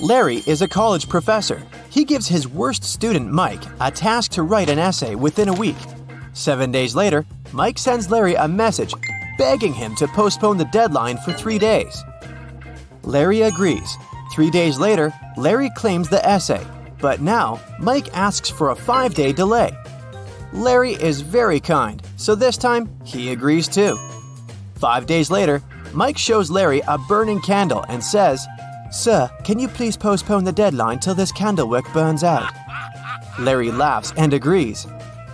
Larry is a college professor. He gives his worst student, Mike, a task to write an essay within a week. 7 days later, Mike sends Larry a message begging him to postpone the deadline for 3 days. Larry agrees. 3 days later, Larry claims the essay, but now Mike asks for a 5-day delay. Larry is very kind, so this time he agrees too. 5 days later, Mike shows Larry a burning candle and says, "Sir, can you please postpone the deadline till this candle wick burns out?" Larry laughs and agrees.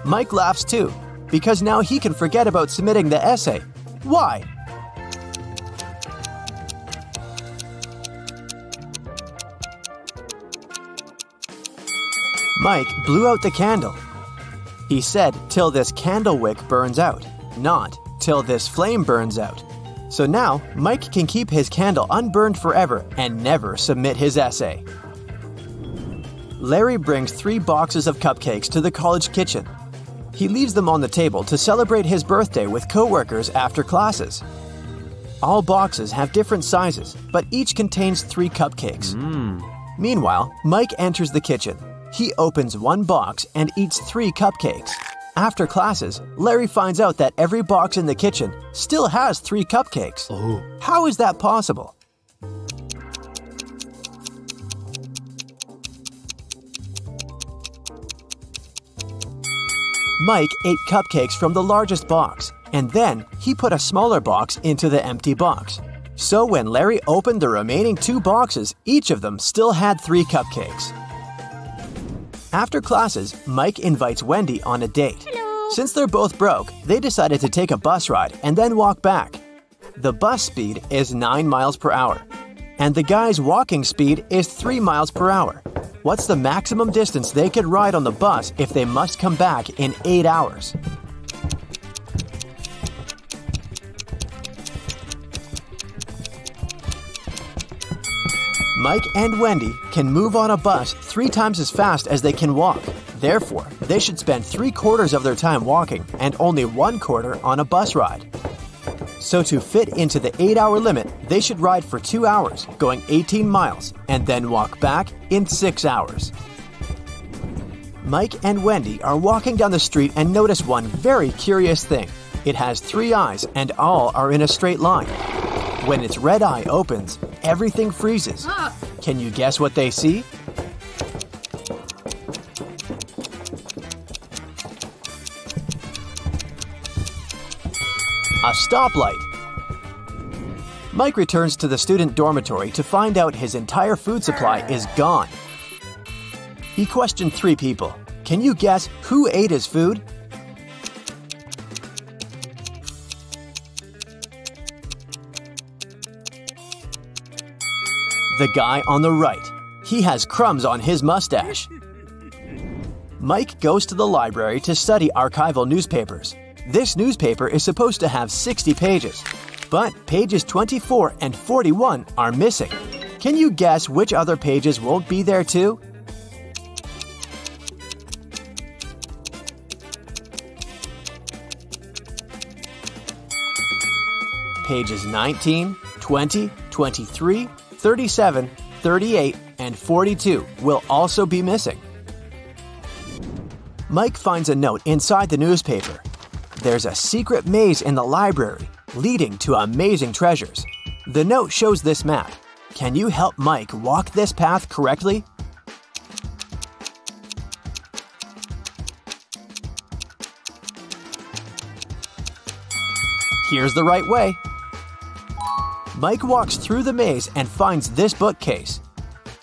Mike laughs too, because now he can forget about submitting the essay. Why? Mike blew out the candle. He said, "Till this candle wick burns out," not "till this flame burns out." So now, Mike can keep his candle unburned forever and never submit his essay. Larry brings 3 boxes of cupcakes to the college kitchen. He leaves them on the table to celebrate his birthday with coworkers after classes. All boxes have different sizes, but each contains 3 cupcakes. Meanwhile, Mike enters the kitchen. He opens one box and eats 3 cupcakes. After classes, Larry finds out that every box in the kitchen still has 3 cupcakes. How is that possible? Mike ate cupcakes from the largest box, and then he put a smaller box into the empty box. So when Larry opened the remaining 2 boxes, each of them still had 3 cupcakes. After classes, Mike invites Wendy on a date. Hello. Since they're both broke, they decided to take a bus ride and then walk back. The bus speed is 9 miles per hour, and the guy's walking speed is 3 miles per hour. What's the maximum distance they could ride on the bus if they must come back in 8 hours? Mike and Wendy can move on a bus 3 times as fast as they can walk. Therefore, they should spend 3/4 of their time walking and only 1/4 on a bus ride. So to fit into the 8-hour limit, they should ride for 2 hours, going 18 miles, and then walk back in 6 hours. Mike and Wendy are walking down the street and notice one very curious thing. It has 3 eyes and all are in a straight line. When its red eye opens, everything freezes. Can you guess what they see? A stoplight. Mike returns to the student dormitory to find out his entire food supply is gone. He questioned 3 people. Can you guess who ate his food? The guy on the right. He has crumbs on his mustache. Mike goes to the library to study archival newspapers. This newspaper is supposed to have 60 pages, but pages 24 and 41 are missing. Can you guess which other pages won't be there too? Pages 19, 20, 23, 37, 38, and 42 will also be missing. Mike finds a note inside the newspaper. There's a secret maze in the library leading to amazing treasures. The note shows this map. Can you help Mike walk this path correctly? Here's the right way. Mike walks through the maze and finds this bookcase.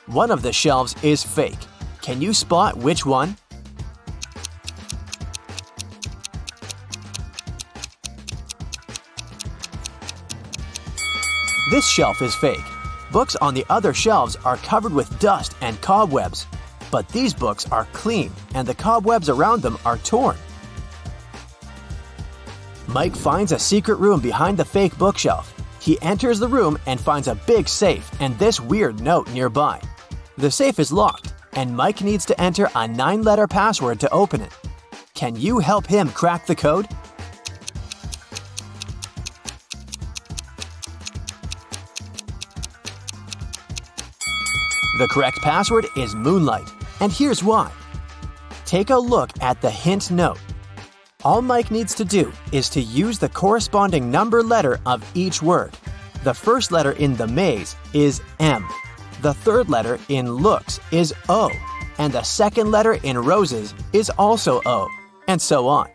One of the shelves is fake. Can you spot which one? This shelf is fake. Books on the other shelves are covered with dust and cobwebs. But these books are clean and the cobwebs around them are torn. Mike finds a secret room behind the fake bookshelf. He enters the room and finds a big safe and this weird note nearby. The safe is locked, and Mike needs to enter a 9-letter password to open it. Can you help him crack the code? The correct password is Moonlight, and here's why. Take a look at the hint note. All Mike needs to do is to use the corresponding number letter of each word. The first letter in the maze is M. The third letter in looks is O. And the second letter in roses is also O. And so on.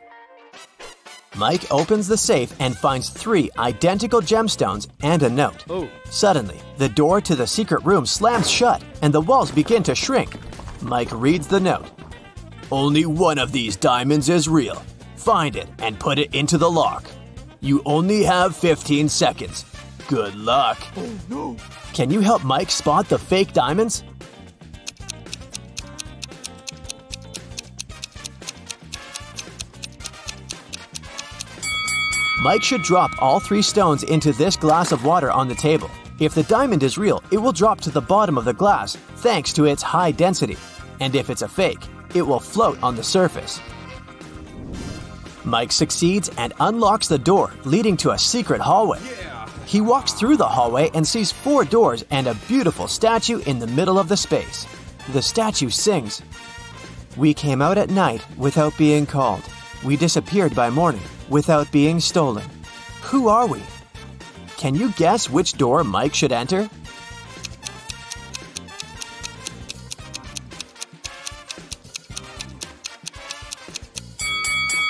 Mike opens the safe and finds 3 identical gemstones and a note. Suddenly, the door to the secret room slams shut and the walls begin to shrink. Mike reads the note. Only one of these diamonds is real. Find it and put it into the lock. You only have 15 seconds. Good luck. Oh no. Can you help Mike spot the fake diamonds? Mike should drop all 3 stones into this glass of water on the table. If the diamond is real, it will drop to the bottom of the glass thanks to its high density. And if it's a fake, it will float on the surface. Mike succeeds and unlocks the door, leading to a secret hallway. He walks through the hallway and sees 4 doors and a beautiful statue in the middle of the space. The statue sings, "We came out at night without being called. We disappeared by morning without being stolen. Who are we?" Can you guess which door Mike should enter?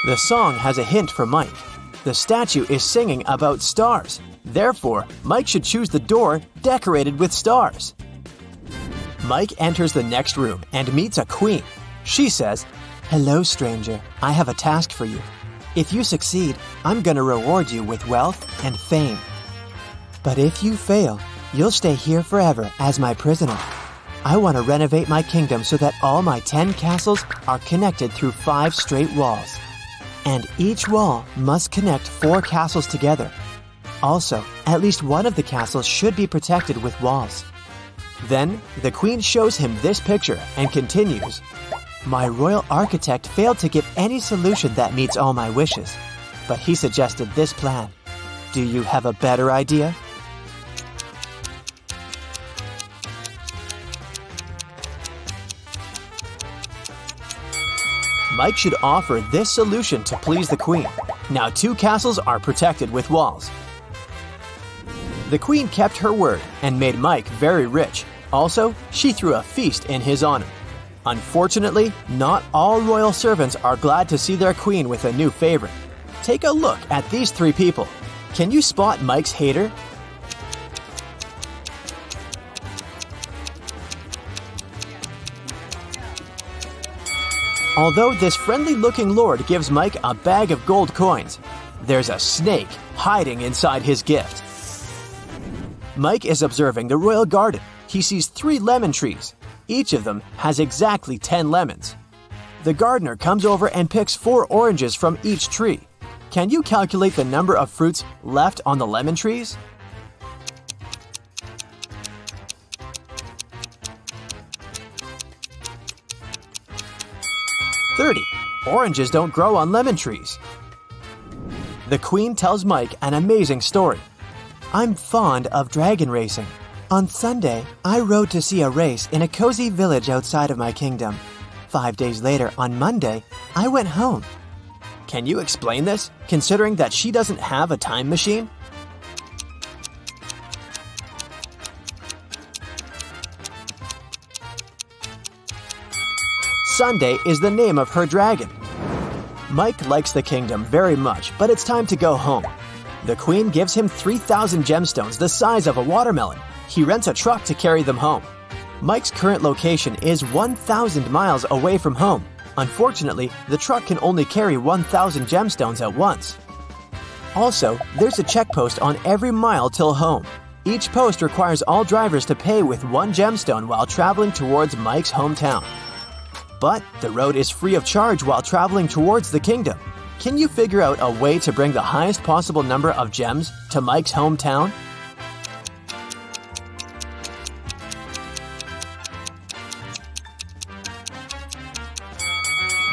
The song has a hint for Mike. The statue is singing about stars. Therefore, Mike should choose the door decorated with stars. Mike enters the next room and meets a queen. She says, "Hello, stranger. I have a task for you. If you succeed, I'm going to reward you with wealth and fame. But if you fail, you'll stay here forever as my prisoner. I want to renovate my kingdom so that all my 10 castles are connected through 5 straight walls. And each wall must connect 4 castles together. Also, at least one of the castles should be protected with walls." Then, the queen shows him this picture and continues, "My royal architect failed to give any solution that meets all my wishes, but he suggested this plan. Do you have a better idea?" Mike should offer this solution to please the queen. Now 2 castles are protected with walls. The queen kept her word and made Mike very rich. Also, she threw a feast in his honor. Unfortunately, not all royal servants are glad to see their queen with a new favorite. Take a look at these 3 people. Can you spot Mike's hater? Although this friendly-looking lord gives Mike a bag of gold coins, there's a snake hiding inside his gift. Mike is observing the royal garden. He sees 3 lemon trees. Each of them has exactly 10 lemons. The gardener comes over and picks 4 oranges from each tree. Can you calculate the number of fruits left on the lemon trees? Oranges don't grow on lemon trees. The queen tells Mike an amazing story. "I'm fond of dragon racing. On Sunday, I rode to see a race in a cozy village outside of my kingdom. 5 days later, on Monday, I went home." Can you explain this, considering that she doesn't have a time machine? Sunday is the name of her dragon. Mike likes the kingdom very much, but it's time to go home. The queen gives him 3,000 gemstones the size of a watermelon. He rents a truck to carry them home. Mike's current location is 1,000 miles away from home. Unfortunately, the truck can only carry 1,000 gemstones at once. Also, there's a check post on every mile till home. Each post requires all drivers to pay with 1 gemstone while traveling towards Mike's hometown. But the road is free of charge while traveling towards the kingdom. Can you figure out a way to bring the highest possible number of gems to Mike's hometown?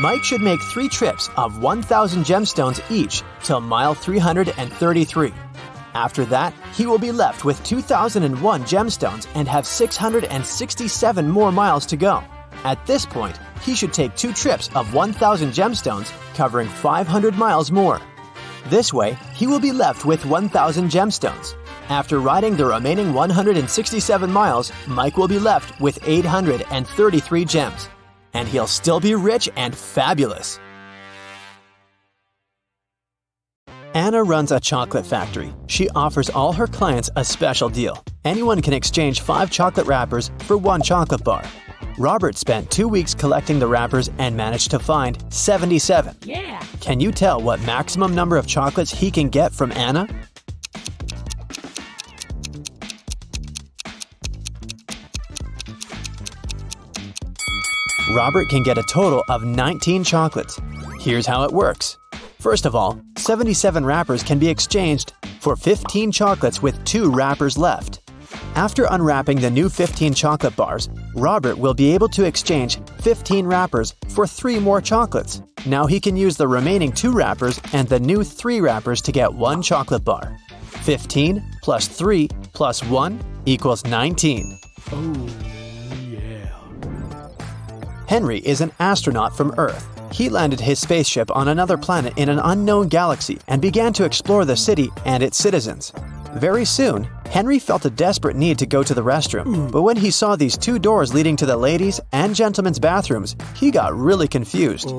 Mike should make 3 trips of 1,000 gemstones each till mile 333. After that, he will be left with 2,001 gemstones and have 667 more miles to go. At this point, he should take 2 trips of 1,000 gemstones, covering 500 miles more. This way, he will be left with 1,000 gemstones. After riding the remaining 167 miles, Mike will be left with 833 gems. And he'll still be rich and fabulous. Anna runs a chocolate factory. She offers all her clients a special deal. Anyone can exchange 5 chocolate wrappers for 1 chocolate bar. Robert spent 2 weeks collecting the wrappers and managed to find 77. Yeah! Can you tell what maximum number of chocolates he can get from Anna? Robert can get a total of 19 chocolates. Here's how it works. First of all, 77 wrappers can be exchanged for 15 chocolates with 2 wrappers left. After unwrapping the new 15 chocolate bars, Robert will be able to exchange 15 wrappers for 3 more chocolates. Now he can use the remaining 2 wrappers and the new 3 wrappers to get 1 chocolate bar. 15 plus 3 plus 1 equals 19. Oh, yeah. Henry is an astronaut from Earth. He landed his spaceship on another planet in an unknown galaxy and began to explore the city and its citizens. Very soon, Henry felt a desperate need to go to the restroom, but when he saw these 2 doors leading to the ladies' and gentlemen's bathrooms, he got really confused.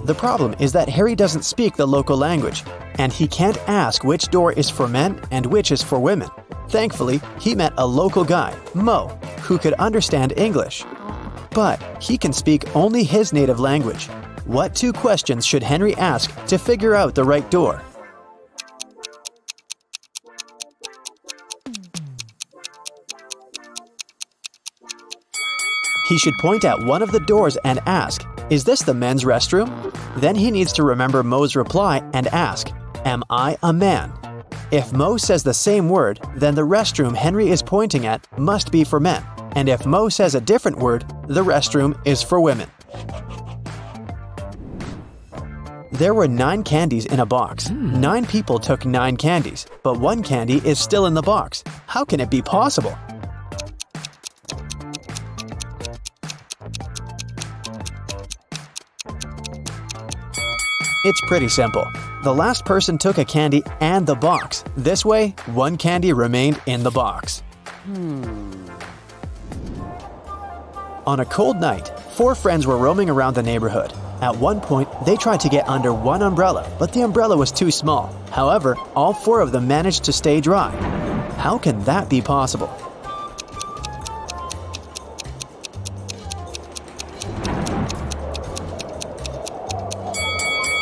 The problem is that Harry doesn't speak the local language, and he can't ask which door is for men and which is for women. Thankfully, he met a local guy, Mo, who could understand English. But he can speak only his native language. What 2 questions should Henry ask to figure out the right door? He should point at one of the doors and ask, "Is this the men's restroom?" Then he needs to remember Mo's reply and ask, "Am I a man?" If Mo says the same word, then the restroom Henry is pointing at must be for men. And if Mo says a different word, the restroom is for women. There were 9 candies in a box. 9 people took 9 candies, but 1 candy is still in the box. How can it be possible? It's pretty simple. The last person took a candy and the box. This way, 1 candy remained in the box. On a cold night, 4 friends were roaming around the neighborhood. At one point, they tried to get under one umbrella, but the umbrella was too small. However, all 4 of them managed to stay dry. How can that be possible?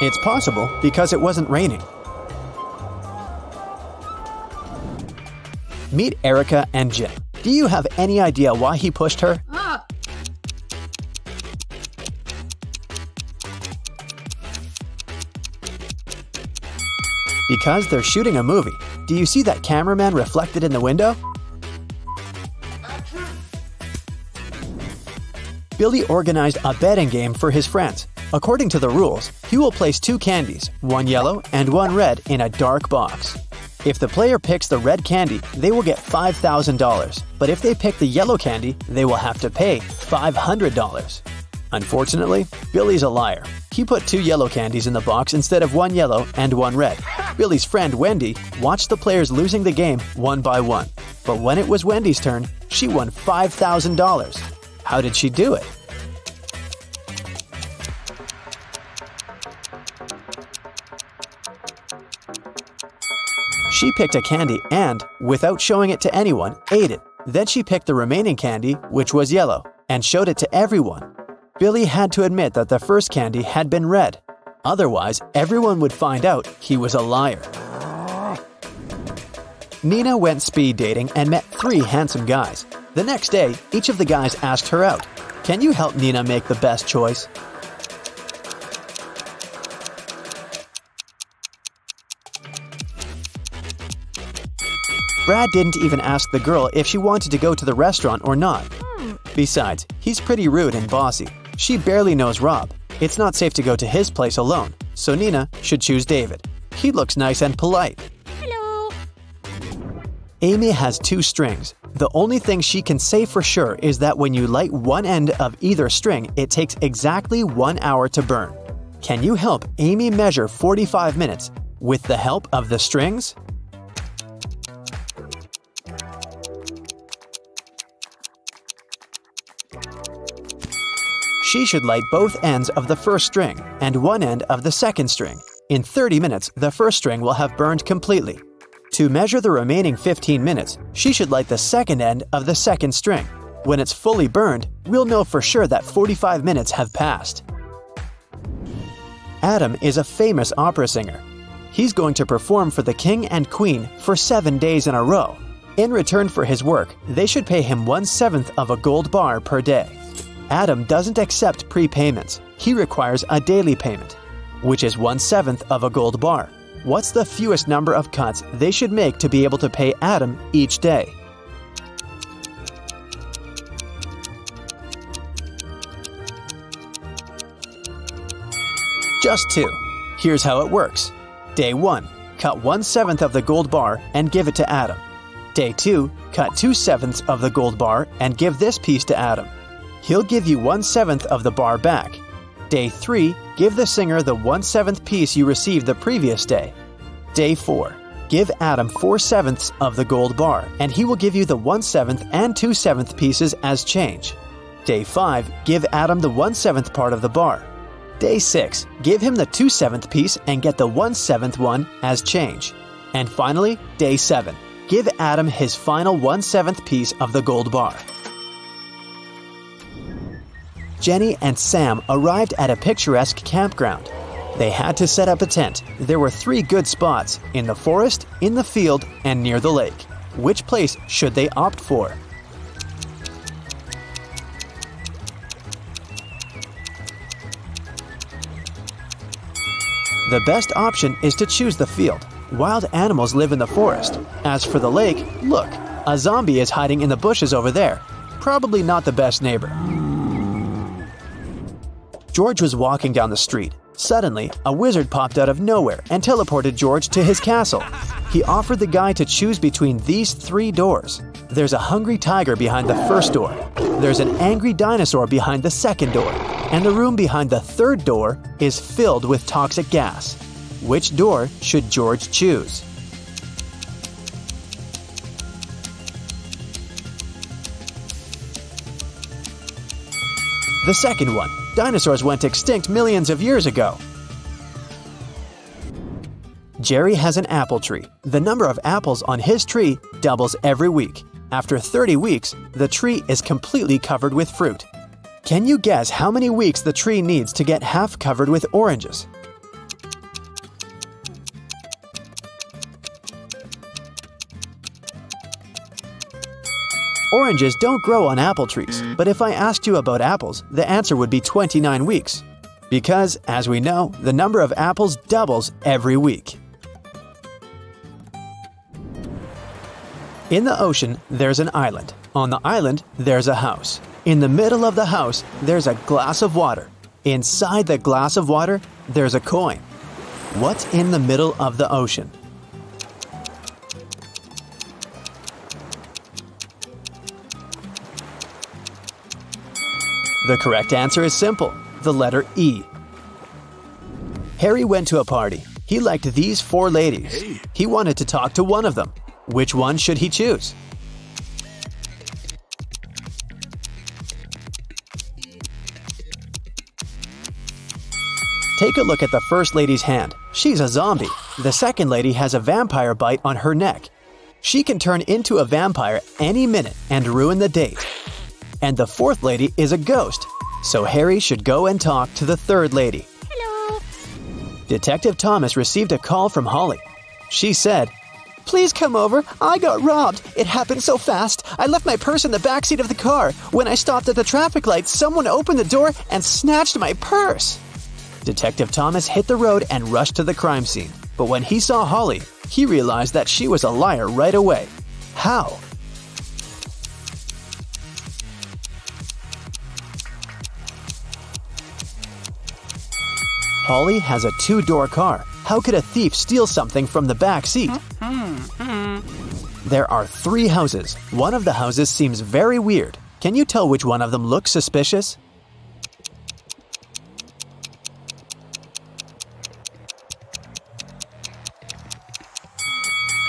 It's possible because it wasn't raining. Meet Erica and Jim. Do you have any idea why he pushed her? Because they're shooting a movie. Do you see that cameraman reflected in the window? Billy organized a betting game for his friends. According to the rules, he will place 2 candies, 1 yellow and 1 red, in a dark box. If the player picks the red candy, they will get $5,000. But if they pick the yellow candy, they will have to pay $500. Unfortunately, Billy's a liar. He put 2 yellow candies in the box instead of 1 yellow and 1 red. Billy's friend Wendy watched the players losing the game one by one. But when it was Wendy's turn, she won $5,000. How did she do it? She picked a candy and, without showing it to anyone, ate it. Then she picked the remaining candy, which was yellow, and showed it to everyone. Billy had to admit that the first candy had been red. Otherwise, everyone would find out he was a liar. Nina went speed dating and met 3 handsome guys. The next day, each of the guys asked her out. Can you help Nina make the best choice? Brad didn't even ask the girl if she wanted to go to the restaurant or not. Besides, he's pretty rude and bossy. She barely knows Rob. It's not safe to go to his place alone, so Nina should choose David. He looks nice and polite. Hello. Amy has 2 strings. The only thing she can say for sure is that when you light one end of either string, it takes exactly 1 hour to burn. Can you help Amy measure 45 minutes with the help of the strings? She should light both ends of the first string and one end of the second string. In 30 minutes, the first string will have burned completely. To measure the remaining 15 minutes, she should light the second end of the second string. When it's fully burned, we'll know for sure that 45 minutes have passed. Adam is a famous opera singer. He's going to perform for the king and queen for 7 days in a row. In return for his work, they should pay him 1/7 of a gold bar per day. Adam doesn't accept prepayments. He requires a daily payment, which is 1/7 of a gold bar. What's the fewest number of cuts they should make to be able to pay Adam each day? Just 2. Here's how it works. Day 1. Cut 1/7 of the gold bar and give it to Adam. Day 2. Cut 2/7 of the gold bar and give this piece to Adam. He'll give you 1/7 of the bar back. Day 3. Give the singer the 1/7 piece you received the previous day. Day 4. Give Adam 4/7 of the gold bar, and he will give you the 1/7 and 2/7 pieces as change. Day 5. Give Adam the 1/7 part of the bar. Day 6. Give him the 2/7 piece and get the 1/7 one as change. And finally, Day 7. Give Adam his final 1/7 piece of the gold bar. Jenny and Sam arrived at a picturesque campground. They had to set up a tent. There were 3 good spots: in the forest, in the field, and near the lake. Which place should they opt for? The best option is to choose the field. Wild animals live in the forest. As for the lake, look, a zombie is hiding in the bushes over there. Probably not the best neighbor. George was walking down the street. Suddenly, a wizard popped out of nowhere and teleported George to his castle. He offered the guy to choose between these 3 doors. There's a hungry tiger behind the first door. There's an angry dinosaur behind the second door. And the room behind the third door is filled with toxic gas. Which door should George choose? The second one. Dinosaurs went extinct millions of years ago. Jerry has an apple tree. The number of apples on his tree doubles every week. After 30 weeks, the tree is completely covered with fruit. Can you guess how many weeks the tree needs to get half covered with oranges? Oranges don't grow on apple trees, but if I asked you about apples, the answer would be 29 weeks. Because, as we know, the number of apples doubles every week. In the ocean, there's an island. On the island, there's a house. In the middle of the house, there's a glass of water. Inside the glass of water, there's a coin. What's in the middle of the ocean? The correct answer is simple, the letter E. Harry went to a party. He liked these 4 ladies. He wanted to talk to one of them. Which one should he choose? Take a look at the first lady's hand. She's a zombie. The second lady has a vampire bite on her neck. She can turn into a vampire any minute and ruin the date. And the fourth lady is a ghost. So Harry should go and talk to the third lady. Hello. Detective Thomas received a call from Holly. She said, "Please come over. I got robbed. It happened so fast. I left my purse in the backseat of the car. When I stopped at the traffic light, someone opened the door and snatched my purse." Detective Thomas hit the road and rushed to the crime scene. But when he saw Holly, he realized that she was a liar right away. How? Holly has a 2-door car. How could a thief steal something from the back seat? There are 3 houses. One of the houses seems very weird. Can you tell which one of them looks suspicious?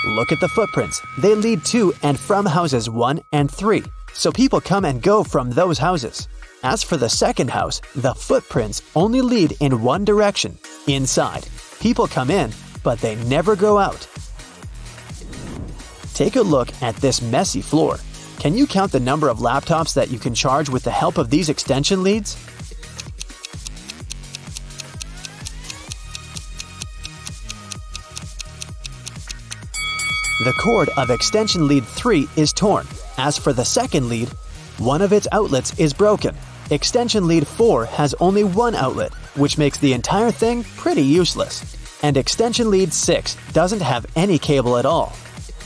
Look at the footprints. They lead to and from houses 1 and 3, so people come and go from those houses. As for the second house, the footprints only lead in one direction, inside. People come in, but they never go out. Take a look at this messy floor. Can you count the number of laptops that you can charge with the help of these extension leads? The cord of extension lead 3 is torn. As for the second lead, one of its outlets is broken. Extension lead 4 has only one outlet, which makes the entire thing pretty useless. And extension lead 6 doesn't have any cable at all.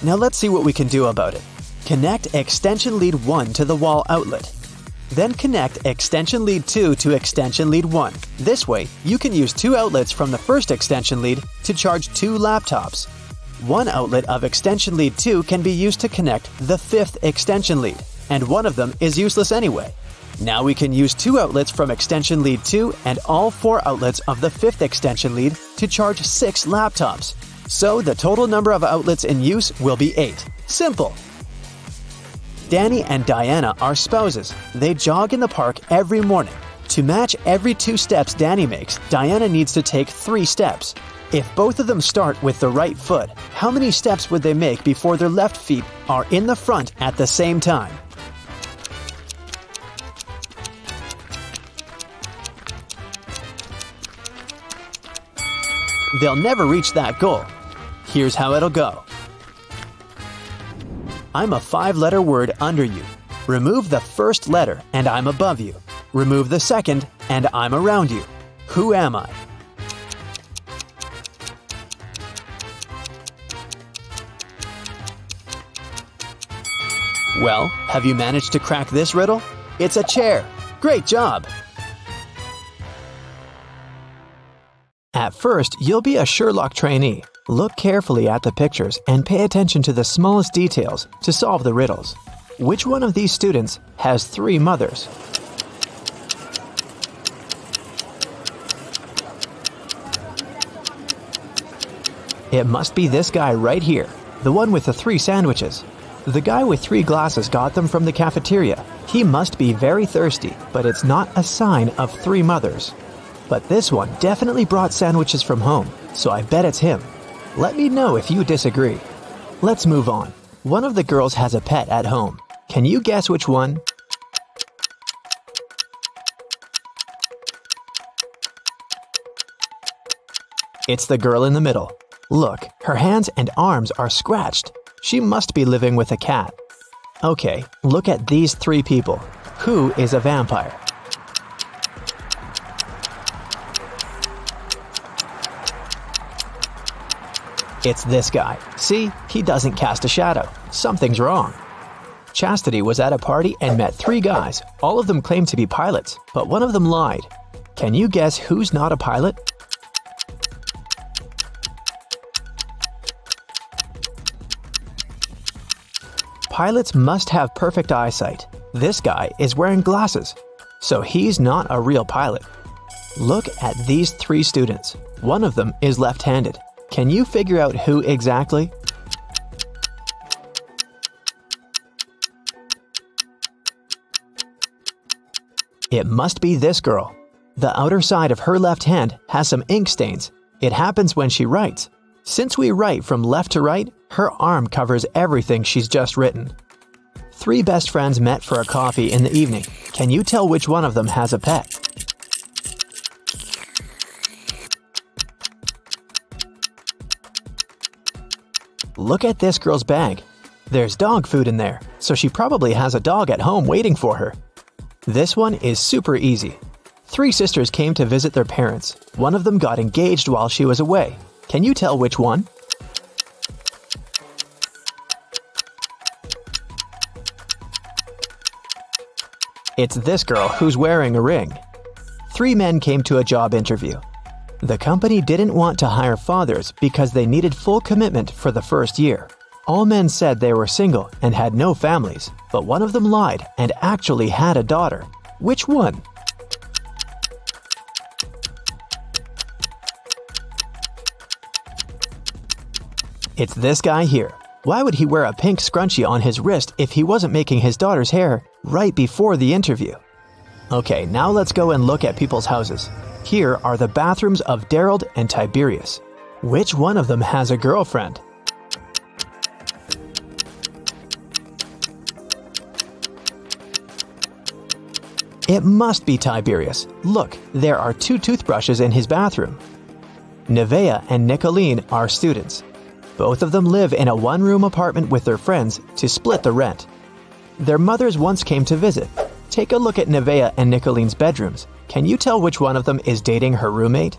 Now let's see what we can do about it. Connect extension lead 1 to the wall outlet. Then connect extension lead 2 to extension lead 1. This way, you can use 2 outlets from the first extension lead to charge 2 laptops. One outlet of extension lead 2 can be used to connect the 5th extension lead, and one of them is useless anyway. Now we can use 2 outlets from extension lead 2 and all 4 outlets of the 5th extension lead to charge 6 laptops. So the total number of outlets in use will be 8. Simple! Danny and Diana are spouses. They jog in the park every morning. To match every 2 steps Danny makes, Diana needs to take 3 steps. If both of them start with the right foot, how many steps would they make before their left feet are in the front at the same time? They'll never reach that goal. Here's how it'll go. I'm a 5-letter word under you. Remove the first letter and I'm above you. Remove the second and I'm around you. Who am I? Well, have you managed to crack this riddle? It's a chair. Great job! At first, you'll be a Sherlock trainee. Look carefully at the pictures and pay attention to the smallest details to solve the riddles. Which one of these students has 3 mothers? It must be this guy right here, the one with the 3 sandwiches. The guy with 3 glasses got them from the cafeteria. He must be very thirsty, but it's not a sign of 3 mothers. But this one definitely brought sandwiches from home, so I bet it's him. Let me know if you disagree. Let's move on. One of the girls has a pet at home. Can you guess which one? It's the girl in the middle. Look, her hands and arms are scratched. She must be living with a cat. Okay, look at these 3 people. Who is a vampire? It's this guy. See, he doesn't cast a shadow. Something's wrong. Chastity was at a party and met 3 guys. All of them claimed to be pilots, but one of them lied. Can you guess who's not a pilot? Pilots must have perfect eyesight. This guy is wearing glasses, so he's not a real pilot. Look at these 3 students. One of them is left-handed. Can you figure out who exactly? It must be this girl. The outer side of her left hand has some ink stains. It happens when she writes. Since we write from left to right, her arm covers everything she's just written. 3 best friends met for a coffee in the evening. Can you tell which one of them has a pet? Look at this girl's bag. There's dog food in there, so she probably has a dog at home waiting for her. This one is super easy. 3 sisters came to visit their parents. One of them got engaged while she was away. Can you tell which one? It's this girl who's wearing a ring. 3 men came to a job interview. The company didn't want to hire fathers because they needed full commitment for the first year. All men said they were single and had no families, but one of them lied and actually had a daughter. Which one? It's this guy here. Why would he wear a pink scrunchie on his wrist if he wasn't making his daughter's hair right before the interview? Okay, now let's go and look at people's houses. Here are the bathrooms of Daryl and Tiberius. Which one of them has a girlfriend? It must be Tiberius. Look, there are 2 toothbrushes in his bathroom. Nevaeh and Nicolene are students. Both of them live in a one-room apartment with their friends to split the rent. Their mothers once came to visit. Take a look at Nevaeh and Nicolene's bedrooms. Can you tell which one of them is dating her roommate?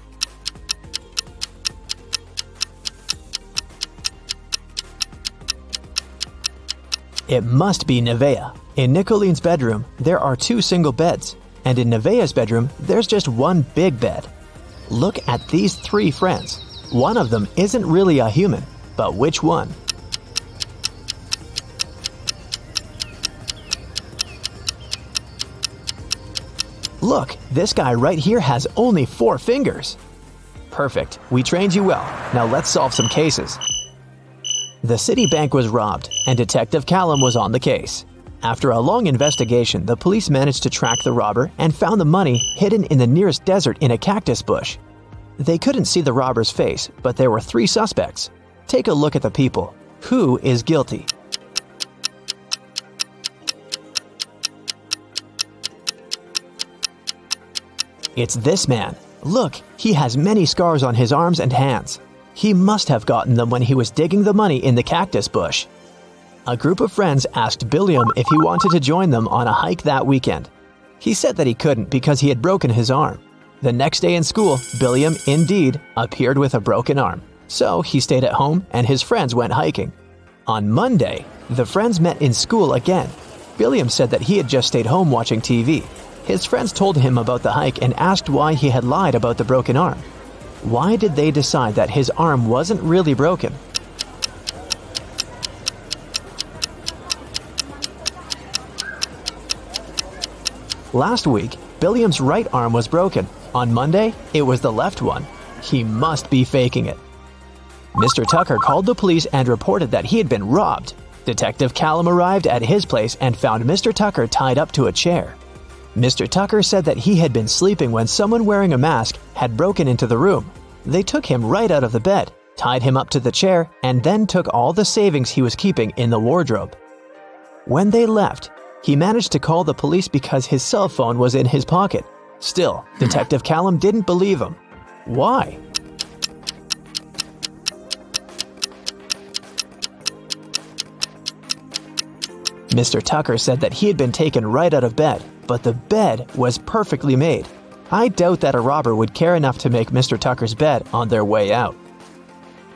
It must be Nevaeh. In Nicolene's bedroom, there are 2 single beds, and in Nevaeh's bedroom, there's just one big bed. Look at these 3 friends. One of them isn't really a human, but which one? Look, this guy right here has only 4 fingers. Perfect, we trained you well. Now let's solve some cases. The Citibank was robbed, and Detective Callum was on the case. After a long investigation, the police managed to track the robber and found the money hidden in the nearest desert in a cactus bush. They couldn't see the robber's face, but there were 3 suspects. Take a look at the people. Who is guilty? It's this man. Look, he has many scars on his arms and hands. He must have gotten them when he was digging the money in the cactus bush. A group of friends asked Billiam if he wanted to join them on a hike that weekend. He said that he couldn't because he had broken his arm. The next day in school, Billiam, indeed, appeared with a broken arm. So he stayed at home and his friends went hiking. On Monday, the friends met in school again. Billiam said that he had just stayed home watching TV. His friends told him about the hike and asked why he had lied about the broken arm. Why did they decide that his arm wasn't really broken? Last week, Billiam's right arm was broken. On Monday, it was the left one. He must be faking it. Mr. Tucker called the police and reported that he had been robbed. Detective Callum arrived at his place and found Mr. Tucker tied up to a chair. Mr. Tucker said that he had been sleeping when someone wearing a mask had broken into the room. They took him right out of the bed, tied him up to the chair, and then took all the savings he was keeping in the wardrobe. When they left, he managed to call the police because his cell phone was in his pocket. Still, Detective Callum didn't believe him. Why? Mr. Tucker said that he had been taken right out of bed, but the bed was perfectly made. I doubt that a robber would care enough to make Mr. Tucker's bed on their way out.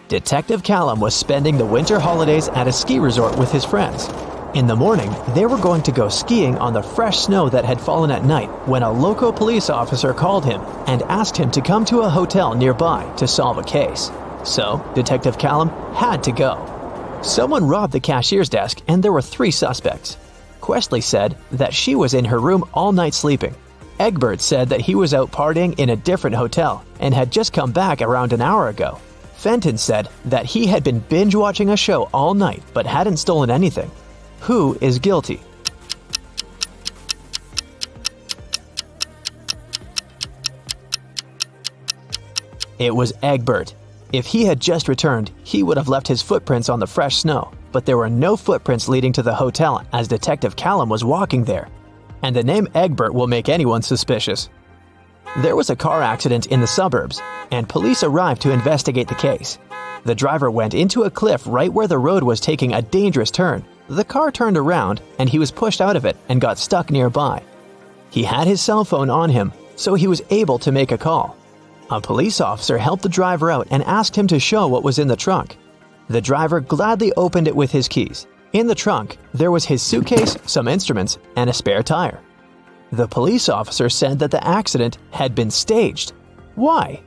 Detective Callum was spending the winter holidays at a ski resort with his friends. In the morning, they were going to go skiing on the fresh snow that had fallen at night when a local police officer called him and asked him to come to a hotel nearby to solve a case. So, Detective Callum had to go. Someone robbed the cashier's desk and there were 3 suspects. Questley said that she was in her room all night sleeping. Egbert said that he was out partying in a different hotel and had just come back around an hour ago. Fenton said that he had been binge-watching a show all night but hadn't stolen anything. Who is guilty? It was Egbert. If he had just returned, he would have left his footprints on the fresh snow, but there were no footprints leading to the hotel as Detective Callum was walking there. And the name Egbert will make anyone suspicious. There was a car accident in the suburbs, and police arrived to investigate the case. The driver went into a cliff right where the road was taking a dangerous turn. The car turned around, and he was pushed out of it and got stuck nearby. He had his cell phone on him, so he was able to make a call. A police officer helped the driver out and asked him to show what was in the trunk. The driver gladly opened it with his keys. In the trunk, there was his suitcase, some instruments, and a spare tire. The police officer said that the accident had been staged. Why?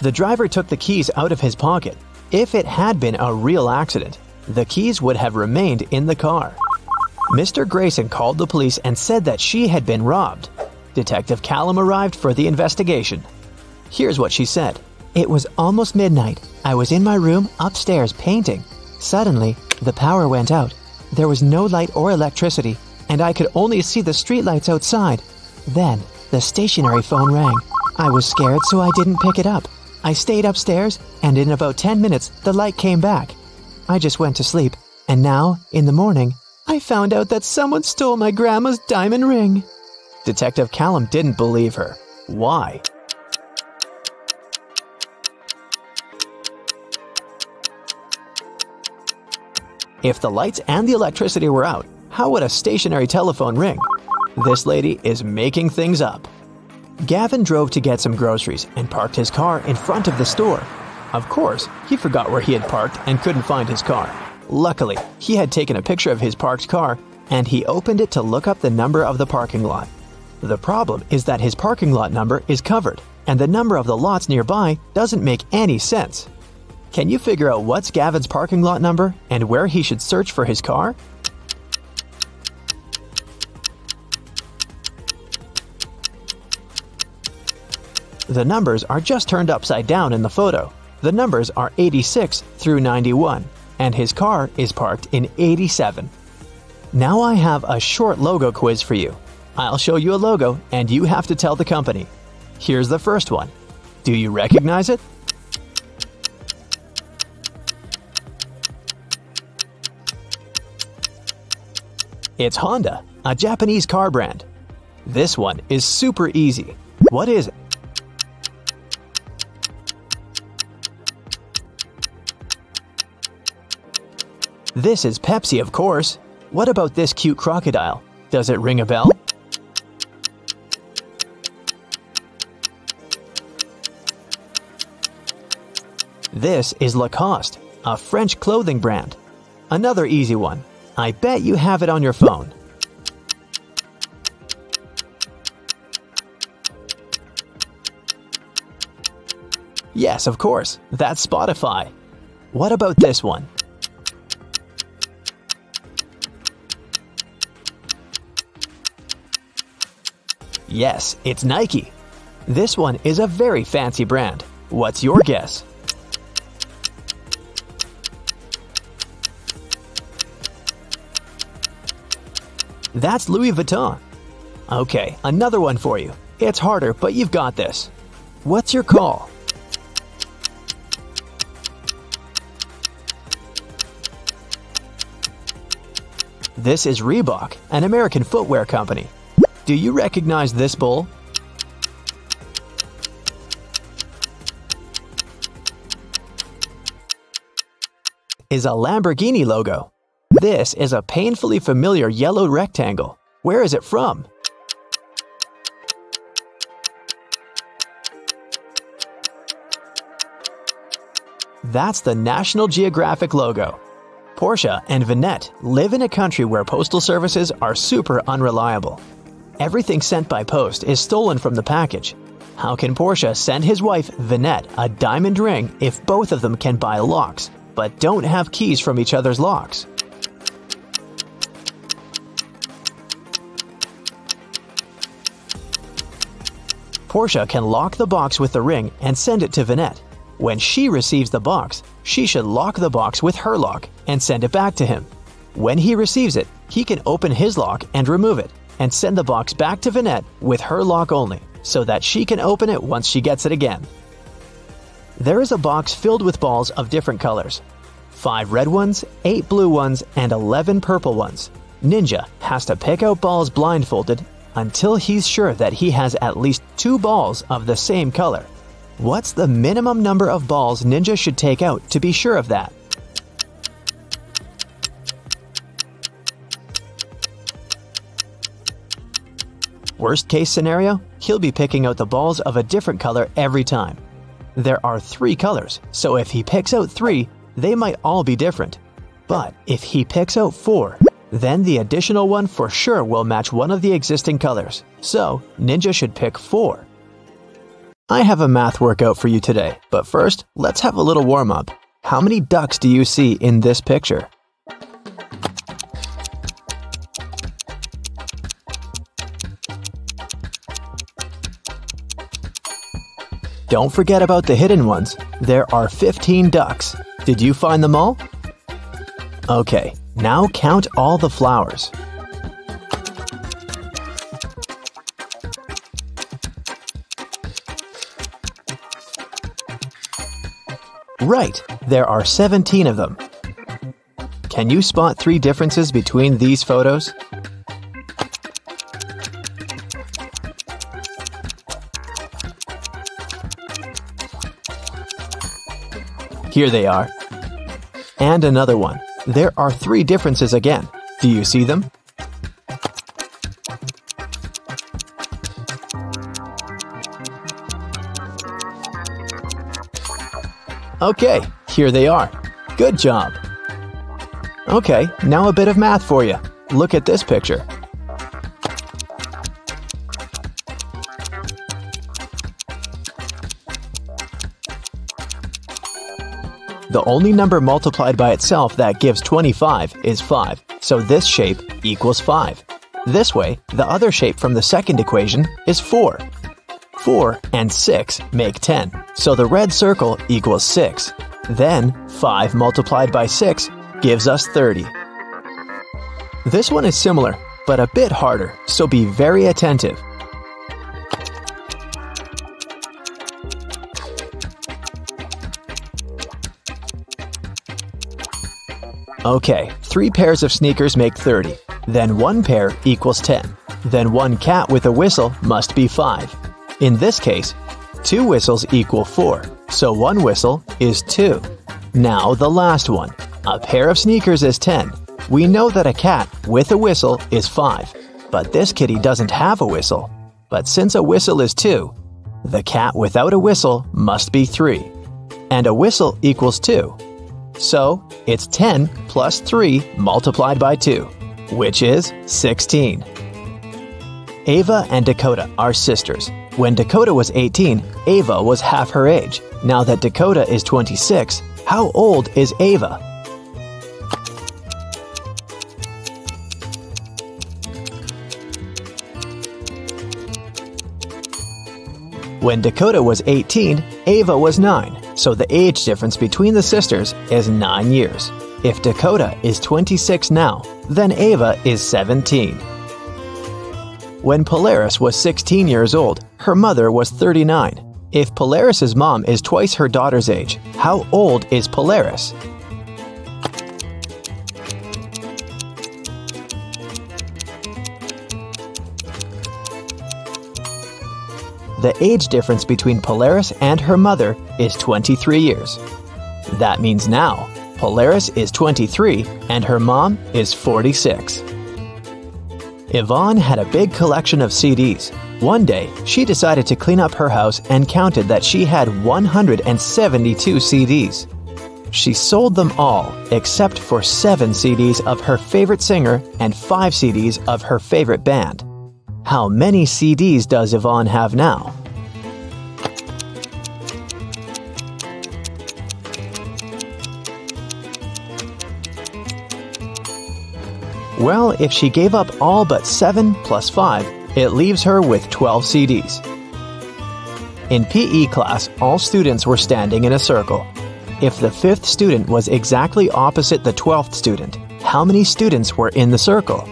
The driver took the keys out of his pocket. If it had been a real accident, the keys would have remained in the car. Mr. Grayson called the police and said that she had been robbed. Detective Callum arrived for the investigation. Here's what she said. "It was almost midnight. I was in my room upstairs painting. Suddenly, the power went out. There was no light or electricity, and I could only see the streetlights outside. Then, the stationary phone rang. I was scared, so I didn't pick it up. I stayed upstairs, and in about 10 minutes, the light came back. I just went to sleep, and now, in the morning, I found out that someone stole my grandma's diamond ring." Detective Callum didn't believe her. Why? If the lights and the electricity were out, how would a stationary telephone ring? This lady is making things up. Gavin drove to get some groceries and parked his car in front of the store. Of course, he forgot where he had parked and couldn't find his car. Luckily, he had taken a picture of his parked car and he opened it to look up the number of the parking lot. The problem is that his parking lot number is covered and the number of the lots nearby doesn't make any sense. Can you figure out what's Gavin's parking lot number and where he should search for his car? The numbers are just turned upside down in the photo. The numbers are 86 through 91, and his car is parked in 87. Now I have a short logo quiz for you. I'll show you a logo, and you have to tell the company. Here's the first one. Do you recognize it? It's Honda, a Japanese car brand. This one is super easy. What is it? This is Pepsi, of course. What about this cute crocodile? Does it ring a bell? This is Lacoste, a French clothing brand. Another easy one. I bet you have it on your phone. Yes, of course. That's Spotify. What about this one? Yes, it's Nike. This one is a very fancy brand. What's your guess? That's Louis Vuitton. Okay, another one for you. It's harder, but you've got this. What's your call? This is Reebok, an American footwear company. Do you recognize this bull? Is a Lamborghini logo. This is a painfully familiar yellow rectangle. Where is it from? That's the National Geographic logo. Portia and Vinette live in a country where postal services are super unreliable. Everything sent by post is stolen from the package. How can Portia send his wife, Vinette, a diamond ring if both of them can buy locks, but don't have keys from each other's locks? Portia can lock the box with the ring and send it to Vinette. When she receives the box, she should lock the box with her lock and send it back to him. When he receives it, he can open his lock and remove it, and send the box back to Vinette with her lock only, so that she can open it once she gets it again. There is a box filled with balls of different colors. 5 red ones, 8 blue ones, and 11 purple ones. Ninja has to pick out balls blindfolded until he's sure that he has at least 2 balls of the same color. What's the minimum number of balls Ninja should take out to be sure of that? Worst case scenario, he'll be picking out the balls of a different color every time. There are 3 colors, so if he picks out 3, they might all be different. But if he picks out 4, then the additional one for sure will match one of the existing colors. So, Ninja should pick 4. I have a math workout for you today, but first, let's have a little warm-up. How many ducks do you see in this picture? Don't forget about the hidden ones. There are 15 ducks. Did you find them all? Okay, now count all the flowers. Right, there are 17 of them. Can you spot 3 differences between these photos? Here they are. And another one. There are 3 differences again. Do you see them? Okay, here they are. Good job. Okay, now a bit of math for you. Look at this picture. The only number multiplied by itself that gives 25 is 5, so this shape equals 5. This way, the other shape from the second equation is 4. 4 and 6 make 10, so the red circle equals 6. Then, 5 multiplied by 6 gives us 30. This one is similar, but a bit harder, so be very attentive. Okay, 3 pairs of sneakers make 30. Then 1 pair equals 10. Then 1 cat with a whistle must be 5. In this case, 2 whistles equal 4, so 1 whistle is 2. Now the last one. A pair of sneakers is 10. We know that a cat with a whistle is 5, but this kitty doesn't have a whistle. But since a whistle is 2, the cat without a whistle must be 3. And a whistle equals 2. So, it's 10 plus 3 multiplied by 2, which is 16. Ava and Dakota are sisters. When Dakota was 18, Ava was half her age. Now that Dakota is 26, how old is Ava? When Dakota was 18, Ava was 9, so the age difference between the sisters is 9 years. If Dakota is 26 now, then Ava is 17. When Polaris was 16 years old, her mother was 39. If Polaris's mom is twice her daughter's age, how old is Polaris? The age difference between Polaris and her mother is 23 years. That means now, Polaris is 23 and her mom is 46. Yvonne had a big collection of CDs. One day, she decided to clean up her house and counted that she had 172 CDs. She sold them all except for 7 CDs of her favorite singer and 5 CDs of her favorite band. How many CDs does Yvonne have now? Well, if she gave up all but 7 plus 5, it leaves her with 12 CDs. In PE class, all students were standing in a circle. If the 5th student was exactly opposite the 12th student, how many students were in the circle?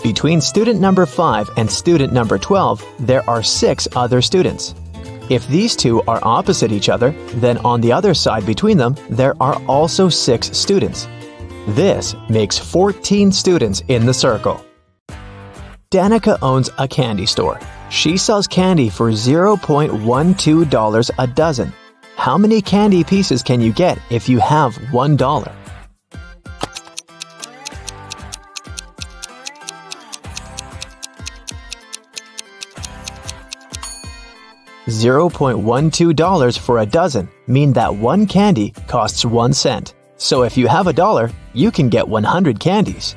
Between student number 5 and student number 12, there are 6 other students. If these two are opposite each other, then on the other side between them, there are also 6 students. This makes 14 students in the circle. Danica owns a candy store. She sells candy for $0.12 a dozen. How many candy pieces can you get if you have $1? $0.12 for a dozen mean that one candy costs 1 cent. So if you have $1, you can get 100 candies.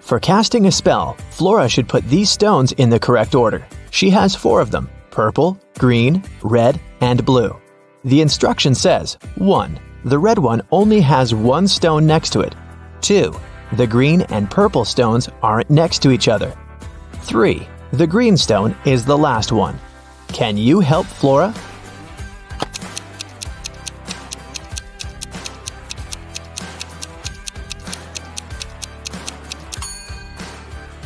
For casting a spell, Flora should put these stones in the correct order. She has 4 of them: purple, green, red, and blue. The instruction says: 1. The red one only has 1 stone next to it. 2. The green and purple stones aren't next to each other. 3. The green stone is the last one. Can you help Flora?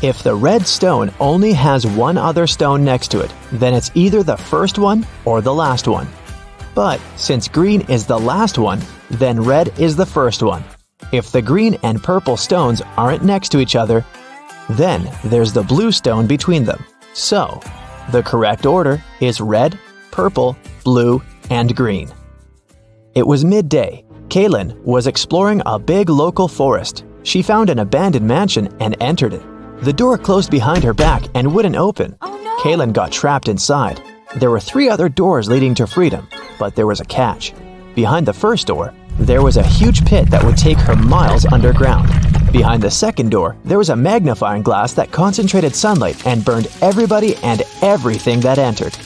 If the red stone only has 1 other stone next to it, then it's either the first one or the last one. But since green is the last one, then red is the first one. If the green and purple stones aren't next to each other, then there's the blue stone between them. So, the correct order is red, purple, blue, and green. It was midday. Kaylin was exploring a big local forest. She found an abandoned mansion and entered it. The door closed behind her back and wouldn't open. Oh no! Kaylin got trapped inside. There were 3 other doors leading to freedom, but there was a catch. Behind the first door, there was a huge pit that would take her miles underground. Behind the second door, there was a magnifying glass that concentrated sunlight and burned everybody and everything that entered.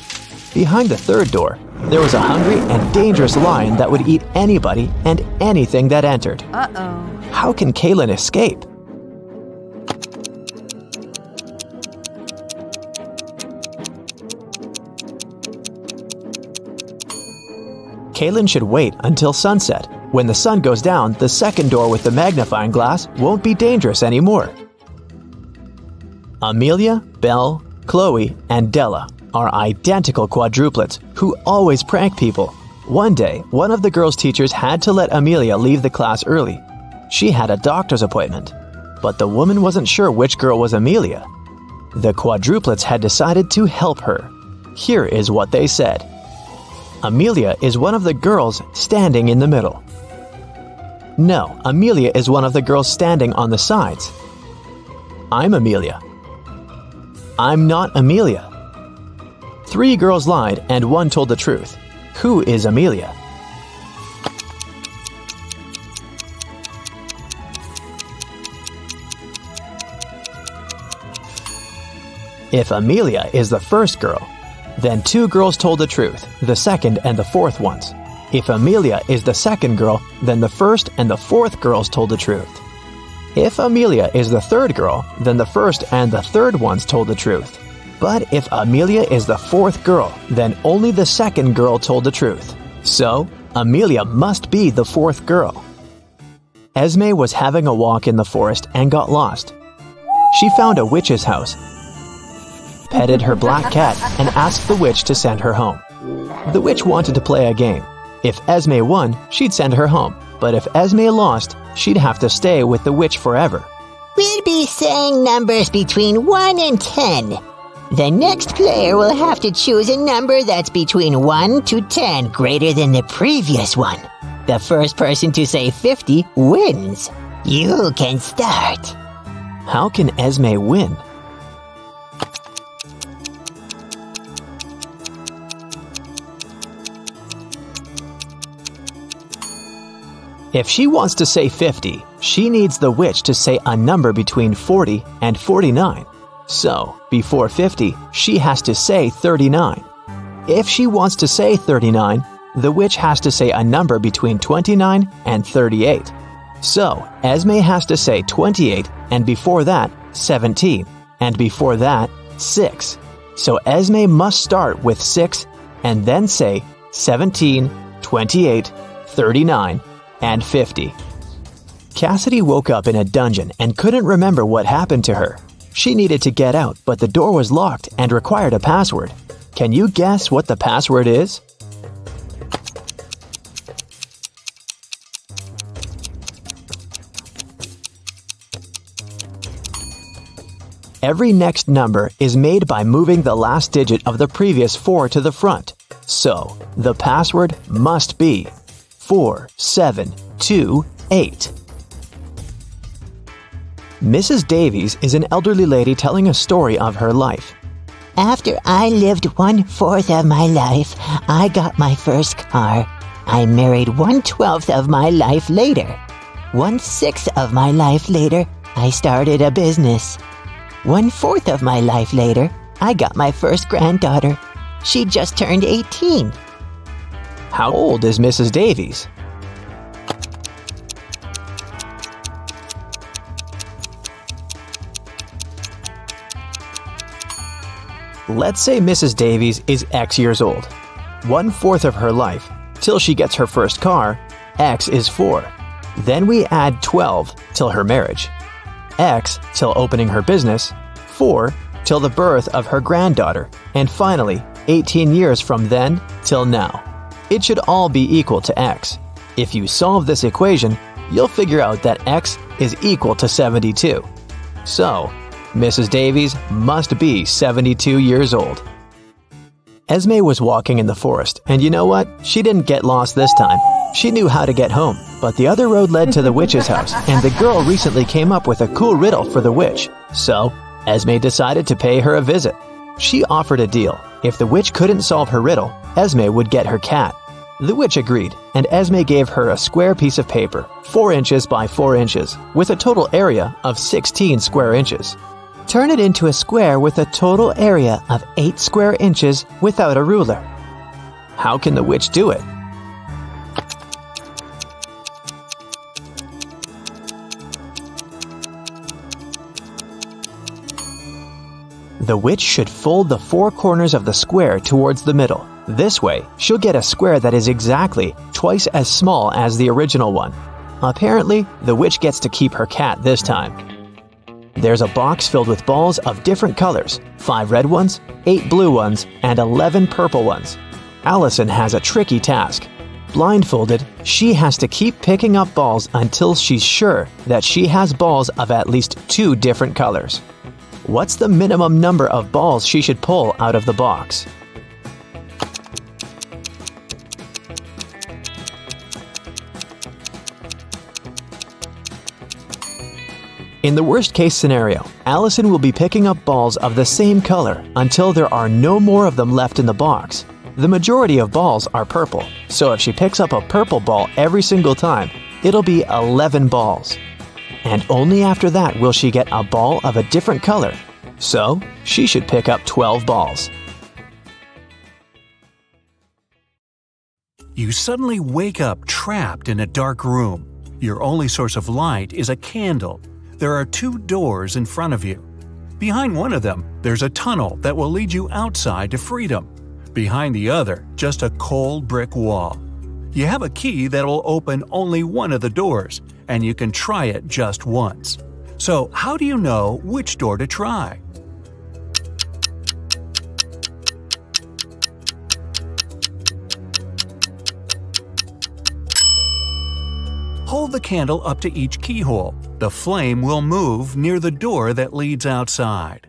Behind the third door, there was a hungry and dangerous lion that would eat anybody and anything that entered. Uh-oh. How can Kaylin escape? Kaylin should wait until sunset. When the sun goes down, the second door with the magnifying glass won't be dangerous anymore. Amelia, Belle, Chloe, and Della are identical quadruplets who always prank people. One day, one of the girls' teachers had to let Amelia leave the class early. She had a doctor's appointment, but the woman wasn't sure which girl was Amelia. The quadruplets had decided to help her. Here is what they said. Amelia is one of the girls standing in the middle. No, Amelia is one of the girls standing on the sides. I'm Amelia. I'm not Amelia. 3 girls lied and 1 told the truth. Who is Amelia? If Amelia is the first girl, then 2 girls told the truth, the second and the fourth ones. If Amelia is the second girl, then the first and the fourth girls told the truth. If Amelia is the third girl, then the first and the third ones told the truth. But if Amelia is the fourth girl, then only the second girl told the truth. So, Amelia must be the fourth girl. Esme was having a walk in the forest and got lost. She found a witch's house, petted her black cat, and asked the witch to send her home. The witch wanted to play a game. If Esme won, she'd send her home. But if Esme lost, she'd have to stay with the witch forever. We'll be saying numbers between 1 and 10. The next player will have to choose a number that's between 1 to 10, greater than the previous one. The first person to say 50 wins. You can start. How can Esme win? If she wants to say 50, she needs the witch to say a number between 40 and 49. So, before 50, she has to say 39. If she wants to say 39, the witch has to say a number between 29 and 38. So, Esme has to say 28, and before that, 17, and before that, 6. So Esme must start with 6 and then say 17, 28, 39, and 50. Cassidy woke up in a dungeon and couldn't remember what happened to her. She needed to get out, but the door was locked and required a password. Can you guess what the password is? Every next number is made by moving the last digit of the previous 4 to the front. So, the password must be 4728. Mrs. Davies is an elderly lady telling a story of her life. After I lived 1/4 of my life, I got my first car. I married 1/12 of my life later. 1/6 of my life later, I started a business. 1/4 of my life later, I got my first granddaughter. She just turned 18. How old is Mrs. Davies? Let's say Mrs. Davies is X years old. 1/4 of her life, till she gets her first car, X is 4. Then we add 12 till her marriage. X till opening her business, 4 till the birth of her granddaughter, and finally 18 years from then till now. It should all be equal to X. If you solve this equation, you'll figure out that X is equal to 72. So, Mrs. Davies must be 72 years old. Esme was walking in the forest, and you know what? She didn't get lost this time. She knew how to get home, but the other road led to the witch's house, and the girl recently came up with a cool riddle for the witch. So, Esme decided to pay her a visit. She offered a deal. If the witch couldn't solve her riddle, Esme would get her cat. The witch agreed, and Esme gave her a square piece of paper, 4 inches by 4 inches, with a total area of 16 square inches. Turn it into a square with a total area of 8 square inches without a ruler. How can the witch do it? The witch should fold the 4 corners of the square towards the middle. This way, she'll get a square that is exactly twice as small as the original one. Apparently, the witch gets to keep her cat this time. There's a box filled with balls of different colors, 5 red ones, 8 blue ones, and 11 purple ones. Allison has a tricky task. Blindfolded, she has to keep picking up balls until she's sure that she has balls of at least 2 different colors. What's the minimum number of balls she should pull out of the box? In the worst-case scenario, Allison will be picking up balls of the same color until there are no more of them left in the box. The majority of balls are purple, so if she picks up a purple ball every single time, it'll be 11 balls. And only after that will she get a ball of a different color. So, she should pick up 12 balls. You suddenly wake up trapped in a dark room. Your only source of light is a candle. There are 2 doors in front of you. Behind one of them, there's a tunnel that will lead you outside to freedom. Behind the other, just a cold brick wall. You have a key that will open only one of the doors, and you can try it just once. So, how do you know which door to try? Hold the candle up to each keyhole. The flame will move near the door that leads outside.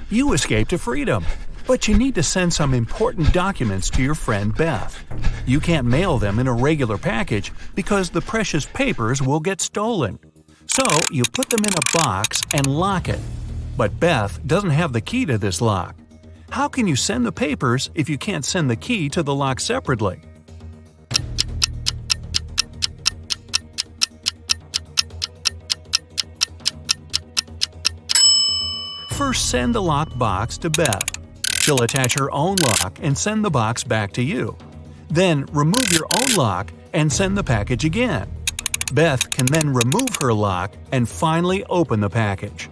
You escape to freedom, but you need to send some important documents to your friend Beth. You can't mail them in a regular package because the precious papers will get stolen. So you put them in a box and lock it. But Beth doesn't have the key to this lock. How can you send the papers if you can't send the key to the lock separately? First, send the locked box to Beth. She'll attach her own lock and send the box back to you. Then remove your own lock and send the package again. Beth can then remove her lock and finally open the package.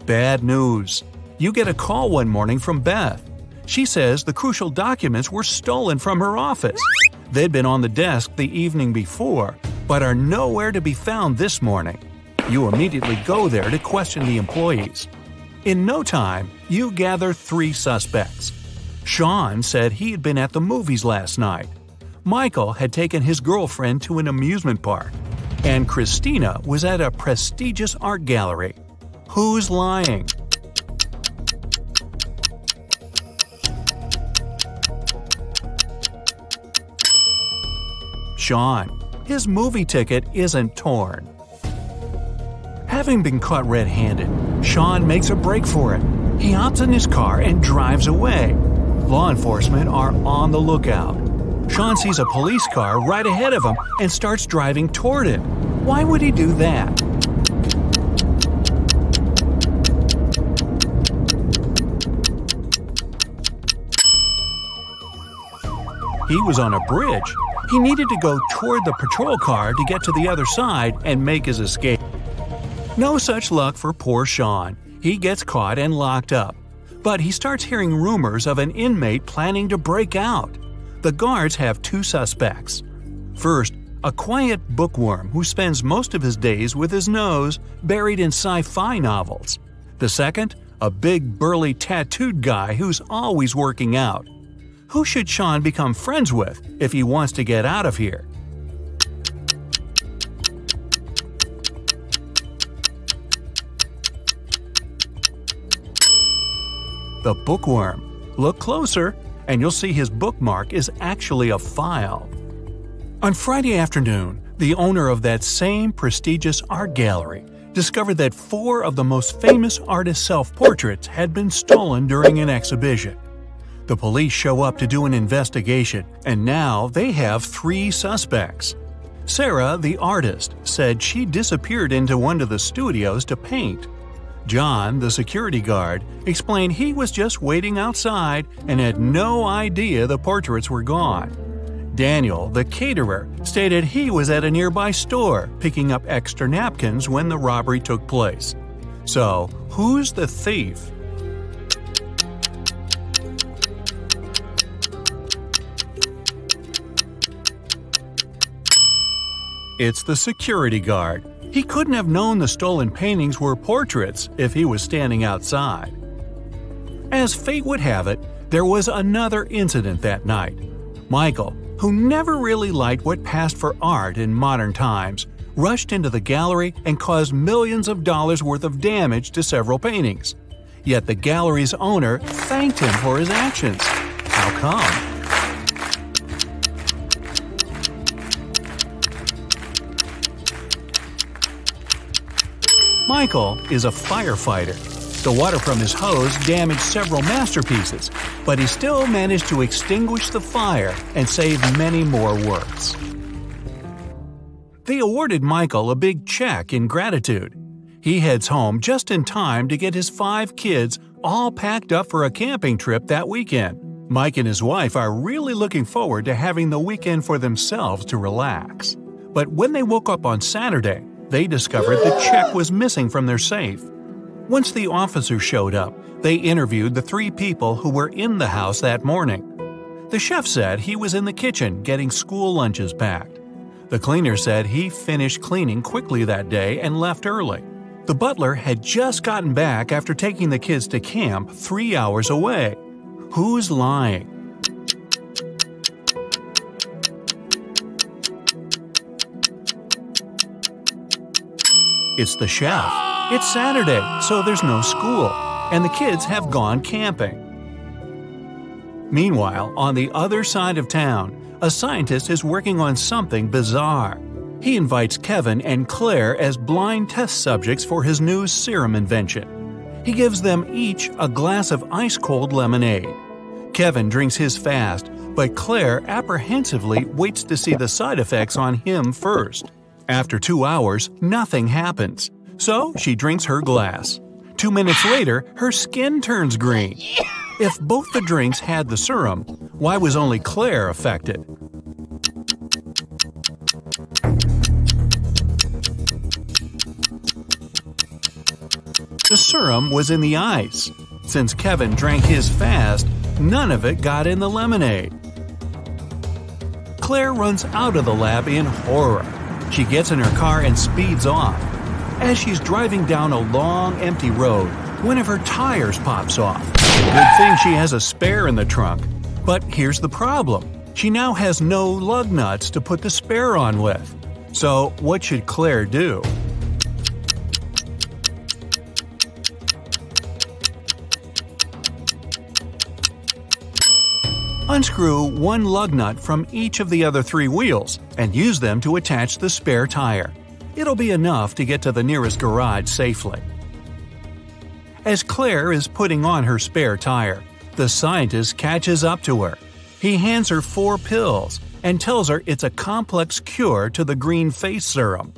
Bad news. You get a call one morning from Beth. She says the crucial documents were stolen from her office. They'd been on the desk the evening before, but are nowhere to be found this morning. You immediately go there to question the employees. In no time, you gather 3 suspects. Sean said he had been at the movies last night. Michael had taken his girlfriend to an amusement park. And Christina was at a prestigious art gallery. Who's lying? Sean. His movie ticket isn't torn. Having been caught red-handed, Sean makes a break for it. He hops in his car and drives away. Law enforcement are on the lookout. Sean sees a police car right ahead of him and starts driving toward it. Why would he do that? He was on a bridge. He needed to go toward the patrol car to get to the other side and make his escape. No such luck for poor Sean. He gets caught and locked up. But he starts hearing rumors of an inmate planning to break out. The guards have two suspects. First, a quiet bookworm who spends most of his days with his nose buried in sci-fi novels. The second, a big burly tattooed guy who's always working out. Who should Sean become friends with if he wants to get out of here? The bookworm. Look closer, and you'll see his bookmark is actually a file. On Friday afternoon, the owner of that same prestigious art gallery discovered that 4 of the most famous artists' self-portraits had been stolen during an exhibition. The police show up to do an investigation, and now they have 3 suspects. Sarah, the artist, said she disappeared into one of the studios to paint. John, the security guard, explained he was just waiting outside and had no idea the portraits were gone. Daniel, the caterer, stated he was at a nearby store picking up extra napkins when the robbery took place. So, who's the thief? It's the security guard. He couldn't have known the stolen paintings were portraits if he was standing outside. As fate would have it, there was another incident that night. Michael, who never really liked what passed for art in modern times, rushed into the gallery and caused millions of dollars worth of damage to several paintings. Yet the gallery's owner thanked him for his actions. How come? Michael is a firefighter. The water from his hose damaged several masterpieces, but he still managed to extinguish the fire and save many more works. They awarded Michael a big check in gratitude. He heads home just in time to get his 5 kids all packed up for a camping trip that weekend. Mike and his wife are really looking forward to having the weekend for themselves to relax. But when they woke up on Saturday, they discovered the check was missing from their safe. Once the officers showed up, they interviewed the 3 people who were in the house that morning. The chef said he was in the kitchen getting school lunches packed. The cleaner said he finished cleaning quickly that day and left early. The butler had just gotten back after taking the kids to camp 3 hours away. Who's lying? It's the chef. It's Saturday, so there's no school, and the kids have gone camping. Meanwhile, on the other side of town, a scientist is working on something bizarre. He invites Kevin and Claire as blind test subjects for his new serum invention. He gives them each a glass of ice-cold lemonade. Kevin drinks his fast, but Claire apprehensively waits to see the side effects on him first. After 2 hours, nothing happens, so she drinks her glass. 2 minutes later, her skin turns green. If both the drinks had the serum, why was only Claire affected? The serum was in the ice. Since Kevin drank his fast, none of it got in the lemonade. Claire runs out of the lab in horror. She gets in her car and speeds off. As she's driving down a long, empty road, one of her tires pops off. Good thing she has a spare in the trunk. But here's the problem. She now has no lug nuts to put the spare on with. So what should Claire do? Unscrew one lug nut from each of the other 3 wheels and use them to attach the spare tire. It'll be enough to get to the nearest garage safely. As Claire is putting on her spare tire, the scientist catches up to her. He hands her 4 pills and tells her it's a complex cure to the green face serum.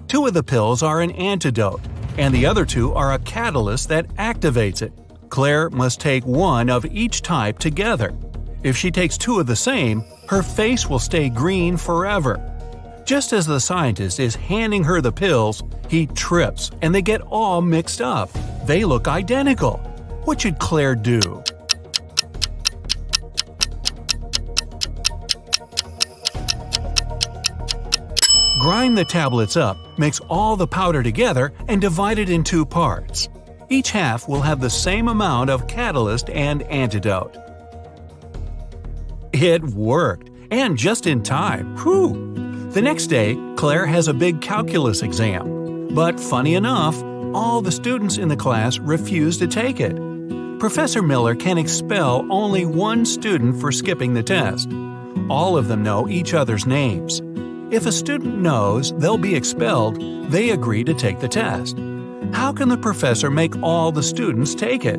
2 of the pills are an antidote, and the other 2 are a catalyst that activates it. Claire must take 1 of each type together. If she takes 2 of the same, her face will stay green forever. Just as the scientist is handing her the pills, he trips and they get all mixed up. They look identical. What should Claire do? Grind the tablets up, mix all the powder together, and divide it in 2 parts. Each half will have the same amount of catalyst and antidote. It worked, and just in time. Whew! The next day, Claire has a big calculus exam. But funny enough, all the students in the class refuse to take it. Professor Miller can expel only 1 student for skipping the test. All of them know each other's names. If a student knows they'll be expelled, they agree to take the test. How can the professor make all the students take it?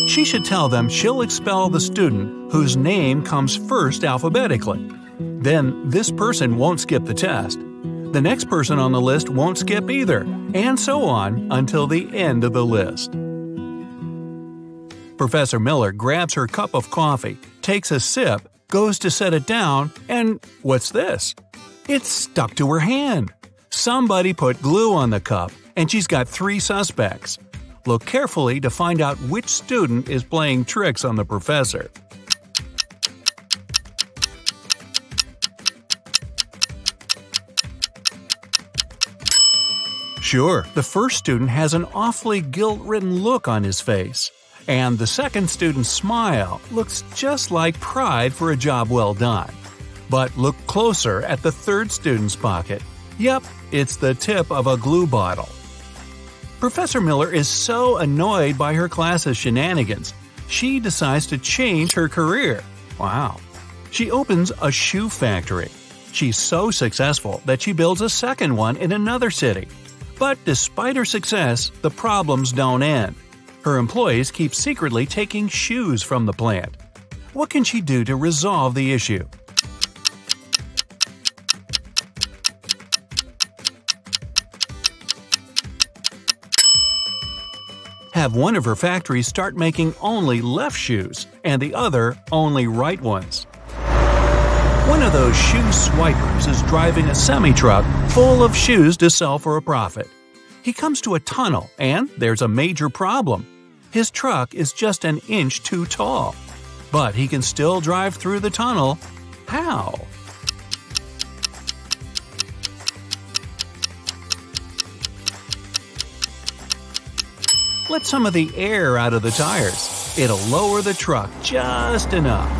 She should tell them she'll expel the student whose name comes first alphabetically. Then this person won't skip the test. The next person on the list won't skip either, and so on until the end of the list. Professor Miller grabs her cup of coffee, takes a sip, goes to set it down, and what's this? It's stuck to her hand. Somebody put glue on the cup, and she's got 3 suspects. Look carefully to find out which student is playing tricks on the professor. Sure, the first student has an awfully guilt-ridden look on his face. And the second student's smile looks just like pride for a job well done. But look closer at the third student's pocket. Yep, it's the tip of a glue bottle. Professor Miller is so annoyed by her class's shenanigans, she decides to change her career. Wow. She opens a shoe factory. She's so successful that she builds a second one in another city. But despite her success, the problems don't end. Her employees keep secretly taking shoes from the plant. What can she do to resolve the issue? Have one of her factories start making only left shoes, and the other only right ones. One of those shoe swipers is driving a semi-truck full of shoes to sell for a profit. He comes to a tunnel, and there's a major problem. His truck is just an inch too tall. But he can still drive through the tunnel. How? Let some of the air out of the tires. It'll lower the truck just enough.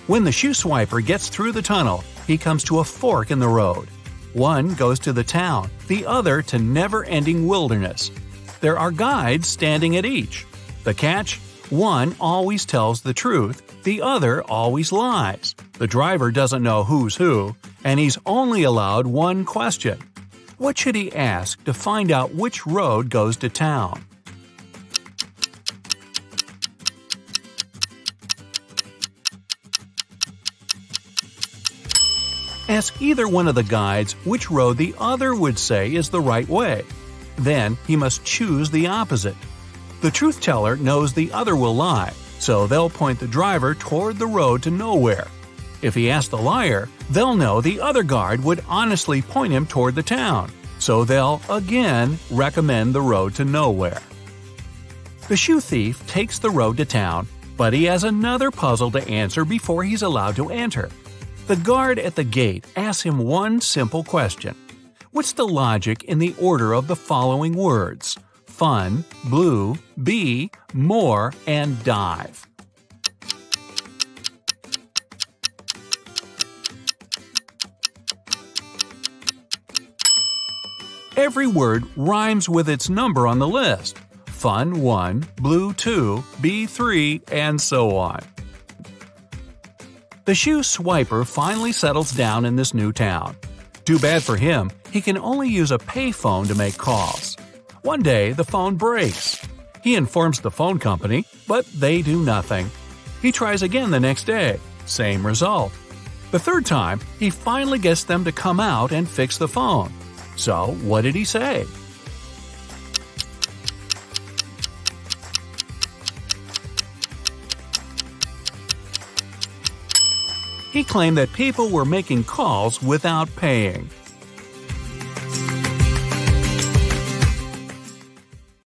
When the shoe swiper gets through the tunnel, he comes to a fork in the road. One goes to the town, the other to never-ending wilderness. There are guides standing at each. The catch? One always tells the truth, the other always lies. The driver doesn't know who's who, and he's only allowed one question. What should he ask to find out which road goes to town? Ask either one of the guides which road the other would say is the right way. Then he must choose the opposite. The truth teller knows the other will lie, so they'll point the driver toward the road to nowhere. If he asks the liar, they'll know the other guard would honestly point him toward the town, so they'll again recommend the road to nowhere. The shoe thief takes the road to town, but he has another puzzle to answer before he's allowed to enter. The guard at the gate asks him one simple question. What's the logic in the order of the following words? Fun, blue, bee, more, and dive. Every word rhymes with its number on the list. Fun 1, blue 2, bee 3, and so on. The shoe swiper finally settles down in this new town. Too bad for him, he can only use a payphone to make calls. One day, the phone breaks. He informs the phone company, but they do nothing. He tries again the next day. Same result. The third time, he finally gets them to come out and fix the phone. So, what did he say? He claimed that people were making calls without paying.